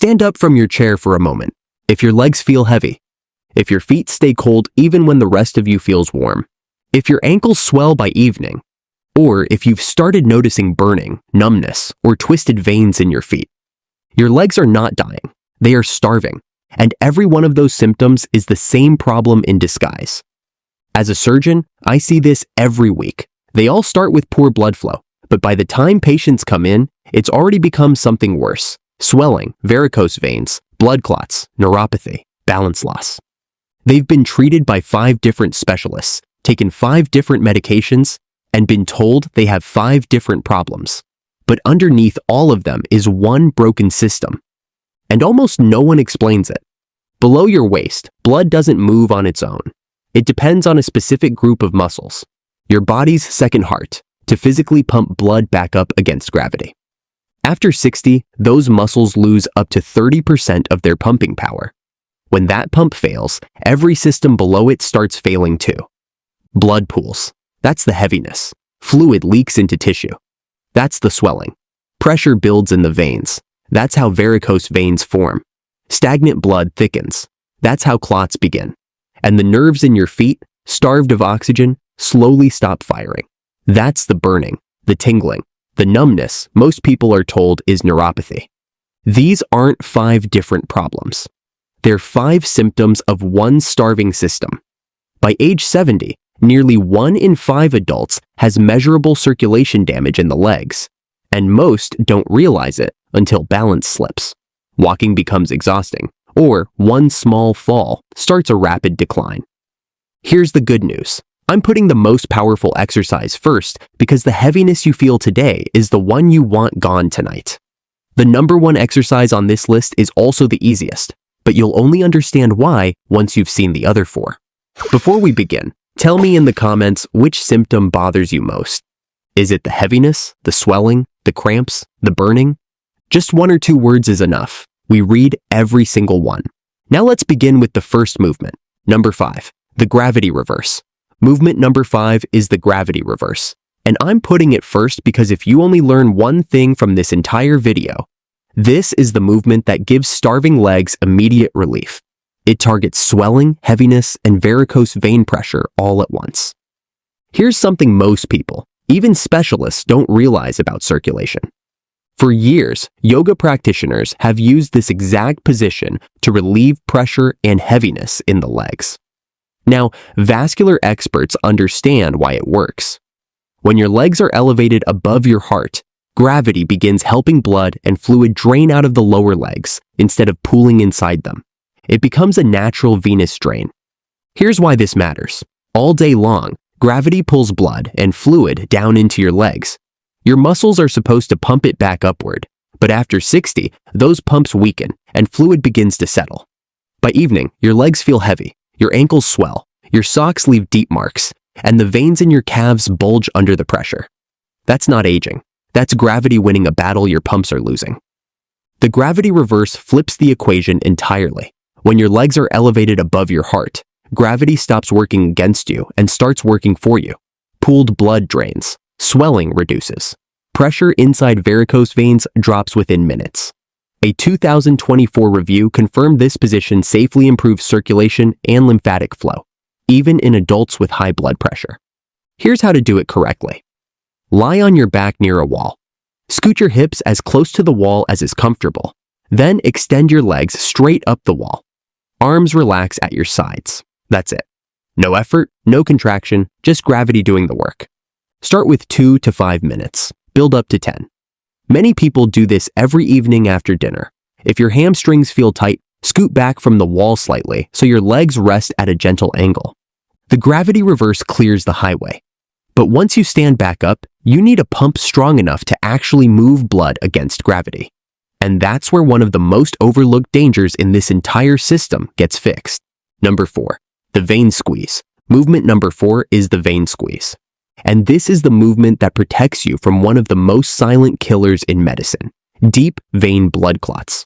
Stand up from your chair for a moment. If your legs feel heavy, if your feet stay cold even when the rest of you feels warm, if your ankles swell by evening, or if you've started noticing burning, numbness, or twisted veins in your feet, your legs are not dying, they are starving, and every one of those symptoms is the same problem in disguise. As a surgeon, I see this every week. They all start with poor blood flow, but by the time patients come in, it's already become something worse: swelling, varicose veins, blood clots, neuropathy, balance loss. They've been treated by 5 different specialists, taken 5 different medications, and been told they have 5 different problems. But underneath all of them is one broken system. And almost no one explains it. Below your waist, blood doesn't move on its own. It depends on a specific group of muscles, your body's second heart, to physically pump blood back up against gravity. After 60, those muscles lose up to 30% of their pumping power. When that pump fails, every system below it starts failing too. Blood pools. That's the heaviness. Fluid leaks into tissue. That's the swelling. Pressure builds in the veins. That's how varicose veins form. Stagnant blood thickens. That's how clots begin. And the nerves in your feet, starved of oxygen, slowly stop firing. That's the burning, the tingling, the numbness most people are told is neuropathy. These aren't 5 different problems. They're 5 symptoms of one starving system. By age 70, nearly 1 in 5 adults has measurable circulation damage in the legs, and most don't realize it until balance slips, walking becomes exhausting, or one small fall starts a rapid decline. Here's the good news. I'm putting the most powerful exercise first because the heaviness you feel today is the one you want gone tonight. The number 1 exercise on this list is also the easiest, but you'll only understand why once you've seen the other 4. Before we begin, tell me in the comments which symptom bothers you most. Is it the heaviness, the swelling, the cramps, the burning? Just 1 or 2 words is enough. We read every single one. Now let's begin with the first movement. Number 5, the gravity reverse. Movement number 5 is the gravity reverse. And I'm putting it first because if you only learn one thing from this entire video, this is the movement that gives starving legs immediate relief. It targets swelling, heaviness, and varicose vein pressure all at once. Here's something most people, even specialists, don't realize about circulation. For years, yoga practitioners have used this exact position to relieve pressure and heaviness in the legs. Now, vascular experts understand why it works. When your legs are elevated above your heart, gravity begins helping blood and fluid drain out of the lower legs instead of pooling inside them. It becomes a natural venous drain. Here's why this matters. All day long, gravity pulls blood and fluid down into your legs. Your muscles are supposed to pump it back upward, but after 60, those pumps weaken and fluid begins to settle. By evening, your legs feel heavy, your ankles swell, your socks leave deep marks, and the veins in your calves bulge under the pressure. That's not aging. That's gravity winning a battle your pumps are losing. The gravity reverse flips the equation entirely. When your legs are elevated above your heart, gravity stops working against you and starts working for you. Pooled blood drains. Swelling reduces. Pressure inside varicose veins drops within minutes. A 2024 review confirmed this position safely improves circulation and lymphatic flow, even in adults with high blood pressure. Here's how to do it correctly. Lie on your back near a wall. Scoot your hips as close to the wall as is comfortable. Then extend your legs straight up the wall. Arms relax at your sides. That's it. No effort, no contraction, just gravity doing the work. Start with 2 to 5 minutes. Build up to 10. Many people do this every evening after dinner. If your hamstrings feel tight, scoot back from the wall slightly so your legs rest at a gentle angle. The gravity reverse clears the highway. But once you stand back up, you need a pump strong enough to actually move blood against gravity. And that's where one of the most overlooked dangers in this entire system gets fixed. Number 4, the vein squeeze. Movement number 4 is the vein squeeze. And this is the movement that protects you from one of the most silent killers in medicine, deep vein blood clots.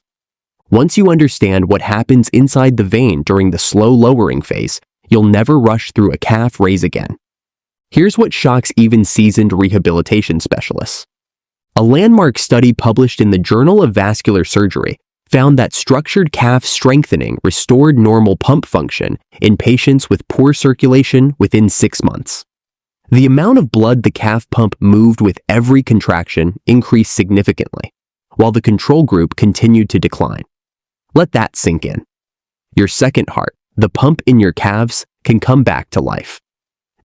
Once you understand what happens inside the vein during the slow lowering phase, you'll never rush through a calf raise again. Here's what shocks even seasoned rehabilitation specialists. A landmark study published in the Journal of Vascular Surgery found that structured calf strengthening restored normal pump function in patients with poor circulation within 6 months. The amount of blood the calf pump moved with every contraction increased significantly, while the control group continued to decline. Let that sink in. Your second heart, the pump in your calves, can come back to life.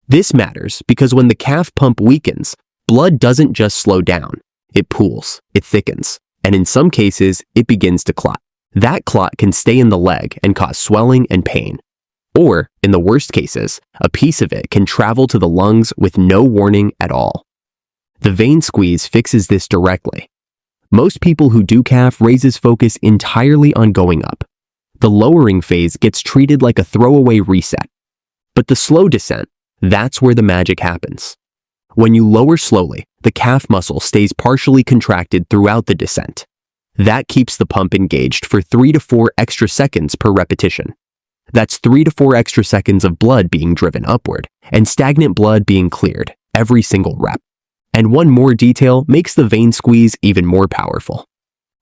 This matters because when the calf pump weakens, blood doesn't just slow down, it pools, it thickens, and in some cases, it begins to clot. That clot can stay in the leg and cause swelling and pain. Or, in the worst cases, a piece of it can travel to the lungs with no warning at all. The vein squeeze fixes this directly. Most people who do calf raises focus entirely on going up. The lowering phase gets treated like a throwaway reset. But the slow descent, that's where the magic happens. When you lower slowly, the calf muscle stays partially contracted throughout the descent. That keeps the pump engaged for 3 to 4 extra seconds per repetition. That's 3 to 4 extra seconds of blood being driven upward and stagnant blood being cleared every single rep. And one more detail makes the vein squeeze even more powerful.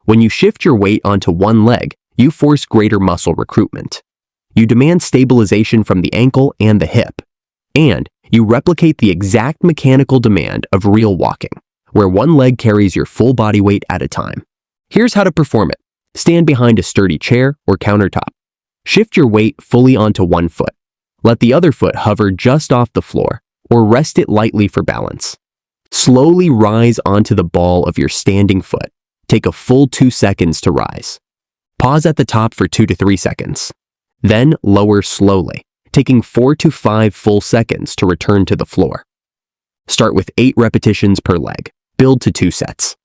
When you shift your weight onto one leg, you force greater muscle recruitment. You demand stabilization from the ankle and the hip. And you replicate the exact mechanical demand of real walking, where one leg carries your full body weight at a time. Here's how to perform it. Stand behind a sturdy chair or countertop. Shift your weight fully onto one foot. Let the other foot hover just off the floor, or rest it lightly for balance. Slowly rise onto the ball of your standing foot. Take a full 2 seconds to rise. Pause at the top for 2 to 3 seconds. Then lower slowly, taking 4 to 5 full seconds to return to the floor. Start with 8 repetitions per leg. Build to 2 sets.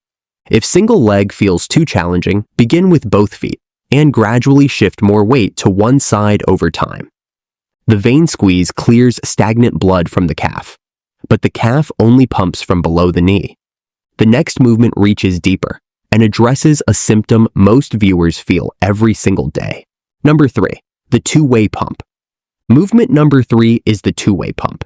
If single leg feels too challenging, begin with both feet and gradually shift more weight to one side over time. The vein squeeze clears stagnant blood from the calf, but the calf only pumps from below the knee. The next movement reaches deeper and addresses a symptom most viewers feel every single day. Number 3, the two-way pump. Movement number 3 is the two-way pump.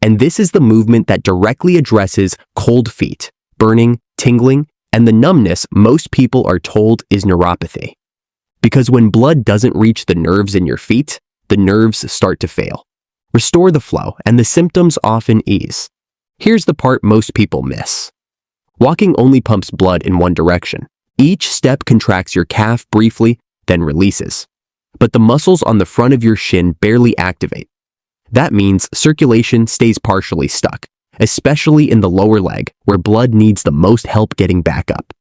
And this is the movement that directly addresses cold feet, burning, tingling, and the numbness most people are told is neuropathy. Because when blood doesn't reach the nerves in your feet, the nerves start to fail. Restore the flow, and the symptoms often ease. Here's the part most people miss. Walking only pumps blood in one direction. Each step contracts your calf briefly, then releases. But the muscles on the front of your shin barely activate. That means circulation stays partially stuck, especially in the lower leg, where blood needs the most help getting back up.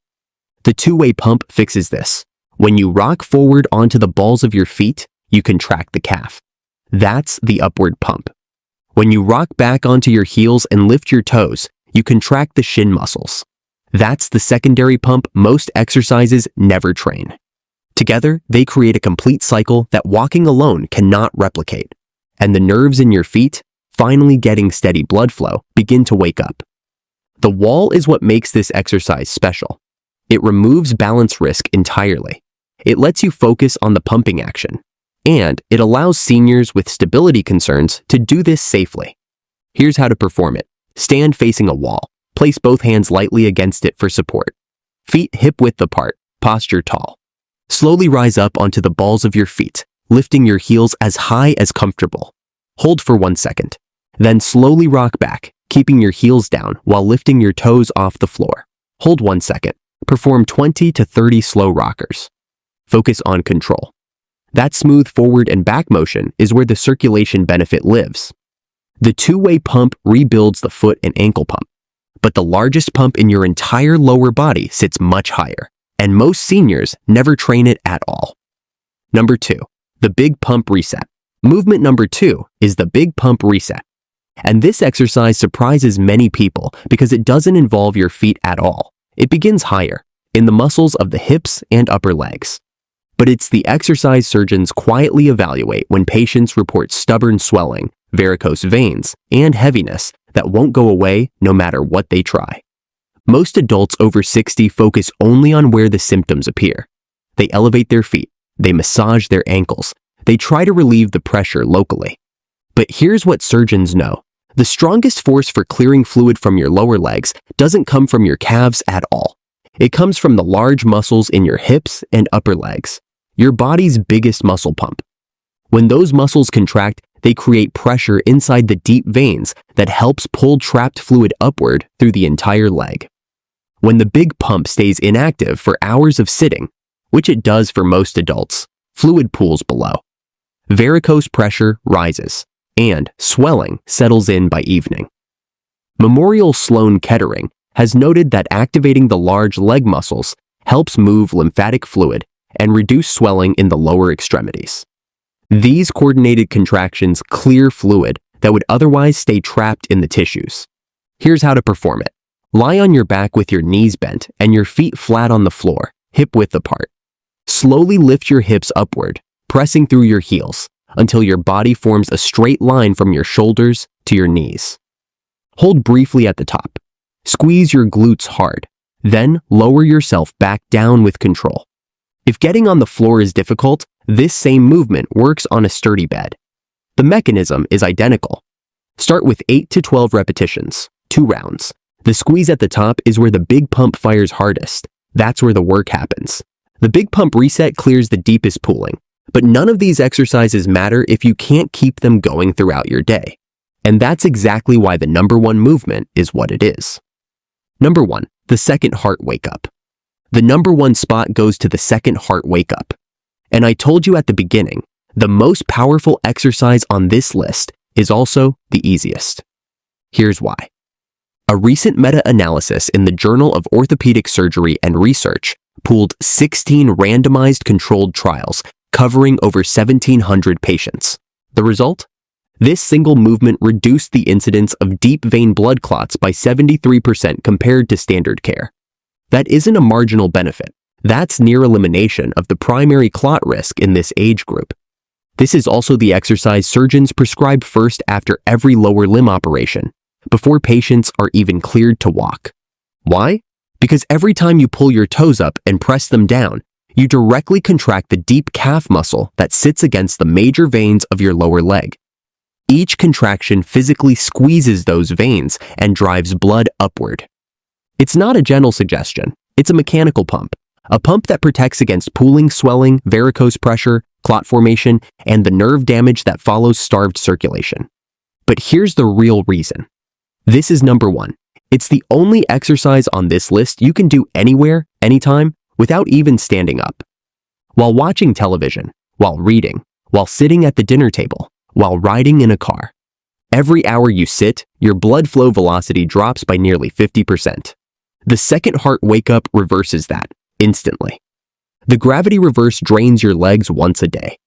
The two-way pump fixes this. When you rock forward onto the balls of your feet, you contract the calf. That's the upward pump. When you rock back onto your heels and lift your toes, you contract the shin muscles. That's the secondary pump most exercises never train. Together, they create a complete cycle that walking alone cannot replicate. And the nerves in your feet, finally getting steady blood flow, begin to wake up. The wall is what makes this exercise special. It removes balance risk entirely. It lets you focus on the pumping action. And it allows seniors with stability concerns to do this safely. Here's how to perform it. Stand facing a wall. Place both hands lightly against it for support. Feet hip-width apart. Posture tall. Slowly rise up onto the balls of your feet, lifting your heels as high as comfortable. Hold for 1 second. Then slowly rock back, keeping your heels down while lifting your toes off the floor. Hold 1 second. Perform 20 to 30 slow rockers. Focus on control. That smooth forward and back motion is where the circulation benefit lives. The two-way pump rebuilds the foot and ankle pump, but the largest pump in your entire lower body sits much higher, and most seniors never train it at all. Number 2, the big pump reset. Movement number 2 is the big pump reset. And this exercise surprises many people because it doesn't involve your feet at all. It begins higher, in the muscles of the hips and upper legs. But it's the exercise surgeons quietly evaluate when patients report stubborn swelling, varicose veins, and heaviness that won't go away no matter what they try. Most adults over 60 focus only on where the symptoms appear. They elevate their feet, they massage their ankles, they try to relieve the pressure locally. But here's what surgeons know. The strongest force for clearing fluid from your lower legs doesn't come from your calves at all. It comes from the large muscles in your hips and upper legs, your body's biggest muscle pump. When those muscles contract, they create pressure inside the deep veins that helps pull trapped fluid upward through the entire leg. When the big pump stays inactive for hours of sitting, which it does for most adults, fluid pools below. Varicose pressure rises, and swelling settles in by evening. Memorial Sloan Kettering has noted that activating the large leg muscles helps move lymphatic fluid and reduce swelling in the lower extremities. These coordinated contractions clear fluid that would otherwise stay trapped in the tissues. Here's how to perform it. Lie on your back with your knees bent and your feet flat on the floor, hip width apart. Slowly lift your hips upward, pressing through your heels until your body forms a straight line from your shoulders to your knees. Hold briefly at the top. Squeeze your glutes hard, then lower yourself back down with control. If getting on the floor is difficult, this same movement works on a sturdy bed. The mechanism is identical. Start with 8 to 12 repetitions, 2 rounds. The squeeze at the top is where the big pump fires hardest. That's where the work happens. The big pump reset clears the deepest pooling, but none of these exercises matter if you can't keep them going throughout your day. And that's exactly why the number one movement is what it is. Number 1, the second heart wake-up. The number 1 spot goes to the second heart wake-up. And I told you at the beginning, the most powerful exercise on this list is also the easiest. Here's why. A recent meta-analysis in the Journal of Orthopedic Surgery and Research pooled 16 randomized controlled trials covering over 1,700 patients. The result? This single movement reduced the incidence of deep vein blood clots by 73% compared to standard care. That isn't a marginal benefit. That's near elimination of the primary clot risk in this age group. This is also the exercise surgeons prescribe first after every lower limb operation, before patients are even cleared to walk. Why? Because every time you pull your toes up and press them down, you directly contract the deep calf muscle that sits against the major veins of your lower leg. Each contraction physically squeezes those veins and drives blood upward. It's not a gentle suggestion, it's a mechanical pump. A pump that protects against pooling, swelling, varicose pressure, clot formation, and the nerve damage that follows starved circulation. But here's the real reason. This is number 1. It's the only exercise on this list you can do anywhere, anytime, without even standing up. While watching television, while reading, while sitting at the dinner table, while riding in a car. Every hour you sit, your blood flow velocity drops by nearly 50%. The second heart wake-up reverses that, instantly. The gravity reverse drains your legs once a day.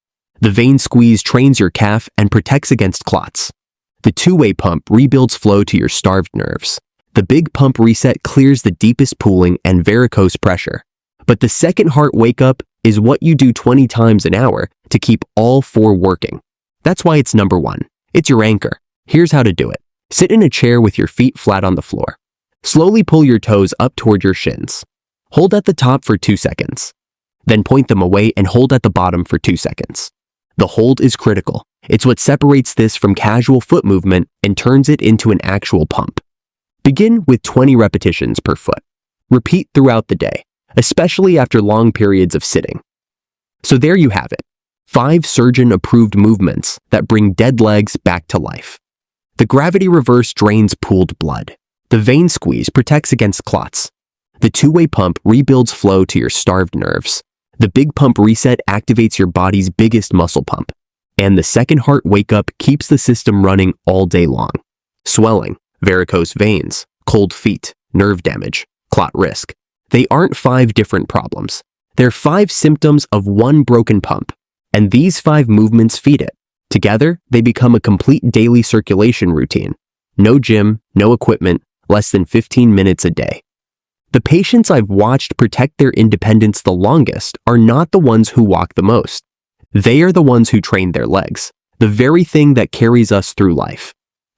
The vein squeeze trains your calf and protects against clots. The two-way pump rebuilds flow to your starved nerves. The big pump reset clears the deepest pooling and varicose pressure. But the second heart wake-up is what you do 20 times an hour to keep all 4 working. That's why it's number 1. It's your anchor. Here's how to do it. Sit in a chair with your feet flat on the floor. Slowly pull your toes up toward your shins. Hold at the top for 2 seconds. Then point them away and hold at the bottom for 2 seconds. The hold is critical. It's what separates this from casual foot movement and turns it into an actual pump. Begin with 20 repetitions per foot. Repeat throughout the day, especially after long periods of sitting. So there you have it. 5 surgeon-approved movements that bring dead legs back to life. The gravity reverse drains pooled blood. The vein squeeze protects against clots. The two-way pump rebuilds flow to your starved nerves. The big pump reset activates your body's biggest muscle pump. And the second heart wake-up keeps the system running all day long. Swelling, varicose veins, cold feet, nerve damage, clot risk. They aren't 5 different problems. They're 5 symptoms of one broken pump. And these 5 movements feed it. Together, they become a complete daily circulation routine. No gym, no equipment, less than 15 minutes a day. The patients I've watched protect their independence the longest are not the ones who walk the most. They are the ones who train their legs, the very thing that carries us through life.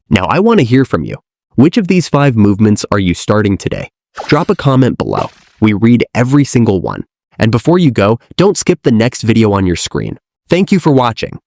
Now I want to hear from you. Which of these 5 movements are you starting today? Drop a comment below. We read every single one. And before you go, don't skip the next video on your screen. Thank you for watching.